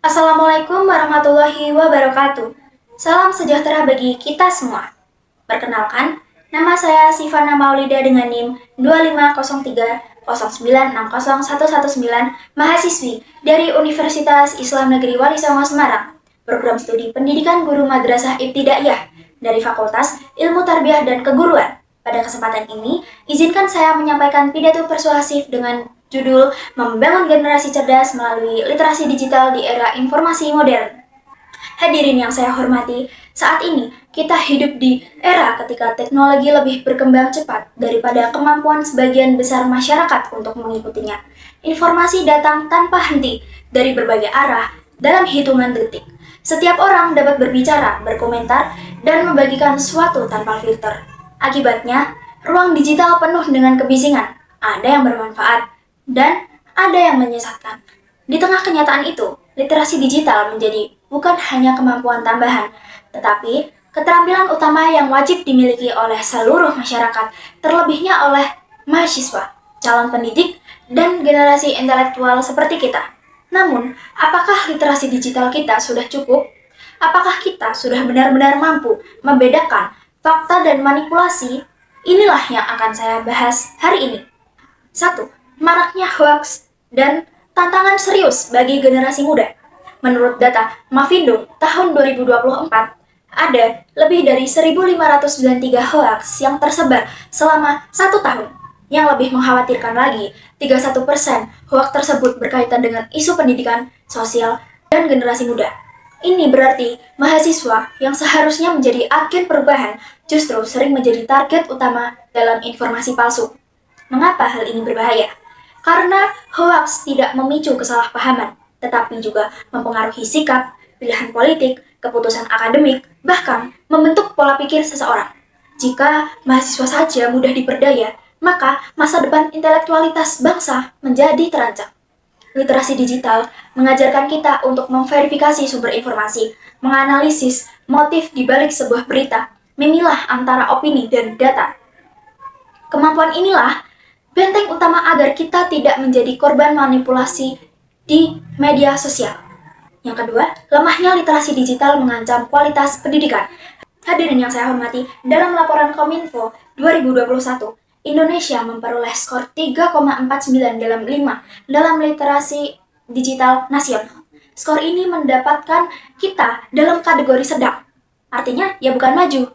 Assalamualaikum warahmatullahi wabarakatuh. Salam sejahtera bagi kita semua. Perkenalkan, nama saya Sivana Maulida dengan NIM 250309601119, mahasiswi dari Universitas Islam Negeri Wali Songo Semarang, program studi Pendidikan Guru Madrasah Ibtidaiyah dari Fakultas Ilmu Tarbiyah dan Keguruan. Pada kesempatan ini, izinkan saya menyampaikan pidato persuasif dengan judul Membangun Generasi Cerdas Melalui Literasi Digital di Era Informasi Modern. Hadirin yang saya hormati, saat ini kita hidup di era ketika teknologi lebih berkembang cepat daripada kemampuan sebagian besar masyarakat untuk mengikutinya. Informasi datang tanpa henti dari berbagai arah dalam hitungan detik. Setiap orang dapat berbicara, berkomentar, dan membagikan sesuatu tanpa filter. Akibatnya, ruang digital penuh dengan kebisingan. Ada yang bermanfaat, dan ada yang menyesatkan. Di tengah kenyataan itu, literasi digital menjadi bukan hanya kemampuan tambahan, tetapi keterampilan utama yang wajib dimiliki oleh seluruh masyarakat, terlebihnya oleh mahasiswa, calon pendidik, dan generasi intelektual seperti kita. Namun, apakah literasi digital kita sudah cukup? Apakah kita sudah benar-benar mampu membedakan fakta dan manipulasi? Inilah yang akan saya bahas hari ini. 1. Maraknya hoax dan tantangan serius bagi generasi muda. Menurut data Mavindo tahun 2024, ada lebih dari 1.593 hoax yang tersebar selama 1 tahun. Yang lebih mengkhawatirkan lagi, 31% hoax tersebut berkaitan dengan isu pendidikan, sosial, dan generasi muda. Ini berarti mahasiswa yang seharusnya menjadi agen perubahan justru sering menjadi target utama dalam informasi palsu. Mengapa hal ini berbahaya? Karena hoax tidak memicu kesalahpahaman, tetapi juga mempengaruhi sikap, pilihan politik, keputusan akademik, bahkan membentuk pola pikir seseorang. Jika mahasiswa saja mudah diperdaya, maka masa depan intelektualitas bangsa menjadi terancam. Literasi digital mengajarkan kita untuk memverifikasi sumber informasi, menganalisis motif di balik sebuah berita, memilah antara opini dan data. Kemampuan inilah benteng utama agar kita tidak menjadi korban manipulasi di media sosial. Yang kedua, lemahnya literasi digital mengancam kualitas pendidikan. Hadirin yang saya hormati, dalam laporan Kominfo 2021, Indonesia memperoleh skor 3,49 dalam literasi digital nasional. Skor ini mendapatkan kita dalam kategori sedang. Artinya, ya bukan maju.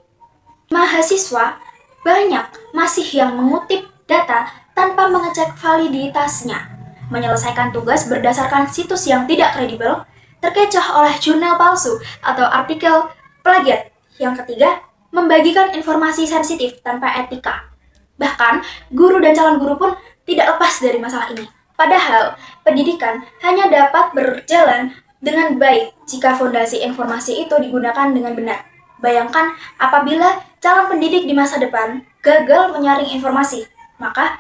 Mahasiswa banyak masih yang mengutip data tanpa mengecek validitasnya, menyelesaikan tugas berdasarkan situs yang tidak kredibel, terkecoh oleh jurnal palsu atau artikel plagiat. Yang ketiga, membagikan informasi sensitif tanpa etika. Bahkan, guru dan calon guru pun tidak lepas dari masalah ini. Padahal, pendidikan hanya dapat berjalan dengan baik jika fondasi informasi itu digunakan dengan benar. Bayangkan apabila calon pendidik di masa depan gagal menyaring informasi, maka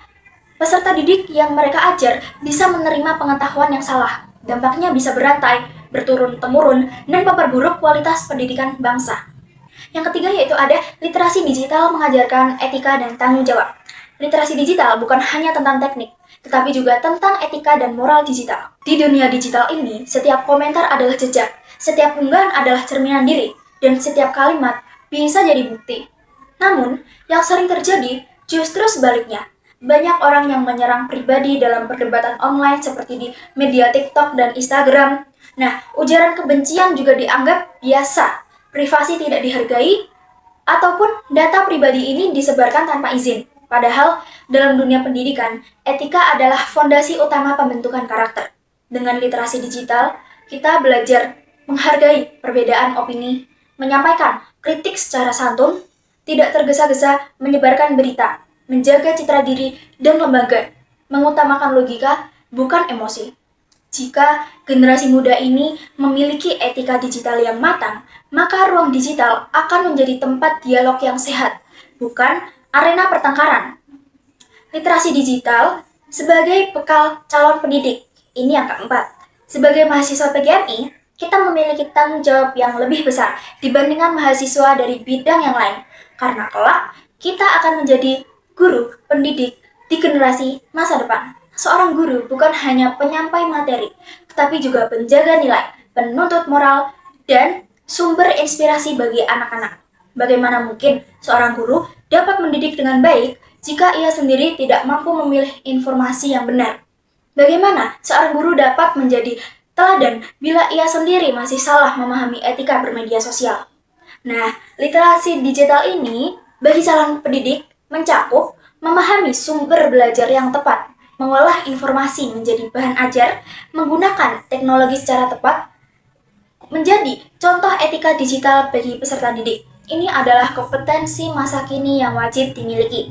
peserta didik yang mereka ajar bisa menerima pengetahuan yang salah. Dampaknya bisa berantai, berturun-temurun, dan memperburuk kualitas pendidikan bangsa. Yang ketiga yaitu ada literasi digital mengajarkan etika dan tanggung jawab. Literasi digital bukan hanya tentang teknik, tetapi juga tentang etika dan moral digital. Di dunia digital ini, setiap komentar adalah jejak, setiap unggahan adalah cerminan diri, dan setiap kalimat bisa jadi bukti. Namun, yang sering terjadi justru sebaliknya. Banyak orang yang menyerang pribadi dalam perdebatan online seperti di media TikTok dan Instagram. Nah, ujaran kebencian juga dianggap biasa, privasi tidak dihargai, ataupun data pribadi ini disebarkan tanpa izin. Padahal, dalam dunia pendidikan, etika adalah fondasi utama pembentukan karakter. Dengan literasi digital, kita belajar menghargai perbedaan opini, menyampaikan kritik secara santun, tidak tergesa-gesa menyebarkan berita, menjaga citra diri dan lembaga, mengutamakan logika, bukan emosi. Jika generasi muda ini memiliki etika digital yang matang, maka ruang digital akan menjadi tempat dialog yang sehat, bukan arena pertengkaran. Literasi digital sebagai bekal calon pendidik. Ini yang keempat. Sebagai mahasiswa PGMI, kita memiliki tanggung jawab yang lebih besar dibandingkan mahasiswa dari bidang yang lain. Karena kelak, kita akan menjadi guru, pendidik di generasi masa depan. Seorang guru bukan hanya penyampai materi, tetapi juga penjaga nilai, penuntut moral, dan sumber inspirasi bagi anak-anak. Bagaimana mungkin seorang guru dapat mendidik dengan baik jika ia sendiri tidak mampu memilih informasi yang benar? Bagaimana seorang guru dapat menjadi teladan bila ia sendiri masih salah memahami etika bermedia sosial? Nah, literasi digital ini bagi calon pendidik mencakup memahami sumber belajar yang tepat, mengolah informasi menjadi bahan ajar, menggunakan teknologi secara tepat, menjadi contoh etika digital bagi peserta didik. Ini adalah kompetensi masa kini yang wajib dimiliki.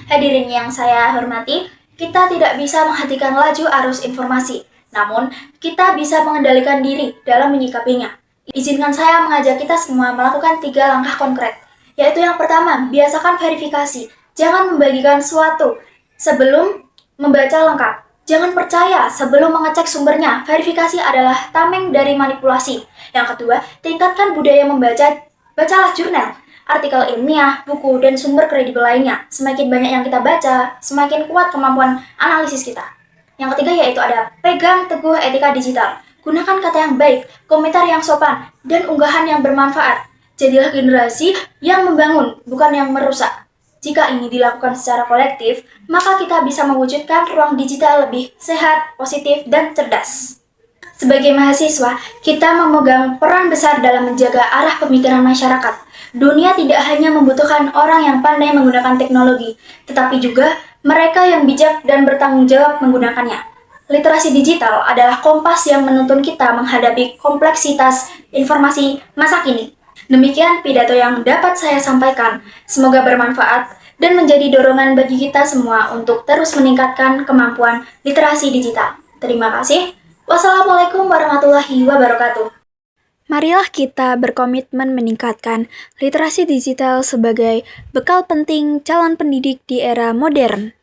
Hadirin yang saya hormati, kita tidak bisa menghentikan laju arus informasi, namun kita bisa mengendalikan diri dalam menyikapinya. Izinkan saya mengajak kita semua melakukan 3 langkah konkret, yaitu yang pertama, biasakan verifikasi. Jangan membagikan suatu sebelum membaca lengkap. Jangan percaya sebelum mengecek sumbernya. Verifikasi adalah tameng dari manipulasi. Yang kedua, tingkatkan budaya membaca. Bacalah jurnal, artikel ilmiah, buku, dan sumber kredibel lainnya. Semakin banyak yang kita baca, semakin kuat kemampuan analisis kita. Yang ketiga yaitu ada pegang teguh etika digital. Gunakan kata yang baik, komentar yang sopan, dan unggahan yang bermanfaat. Jadilah generasi yang membangun, bukan yang merusak. Jika ini dilakukan secara kolektif, maka kita bisa mewujudkan ruang digital lebih sehat, positif, dan cerdas. Sebagai mahasiswa, kita memegang peran besar dalam menjaga arah pemikiran masyarakat. Dunia tidak hanya membutuhkan orang yang pandai menggunakan teknologi, tetapi juga mereka yang bijak dan bertanggung jawab menggunakannya. Literasi digital adalah kompas yang menuntun kita menghadapi kompleksitas informasi masa kini. Demikian pidato yang dapat saya sampaikan. Semoga bermanfaat dan menjadi dorongan bagi kita semua untuk terus meningkatkan kemampuan literasi digital. Terima kasih. Wassalamualaikum warahmatullahi wabarakatuh. Marilah kita berkomitmen meningkatkan literasi digital sebagai bekal penting calon pendidik di era modern.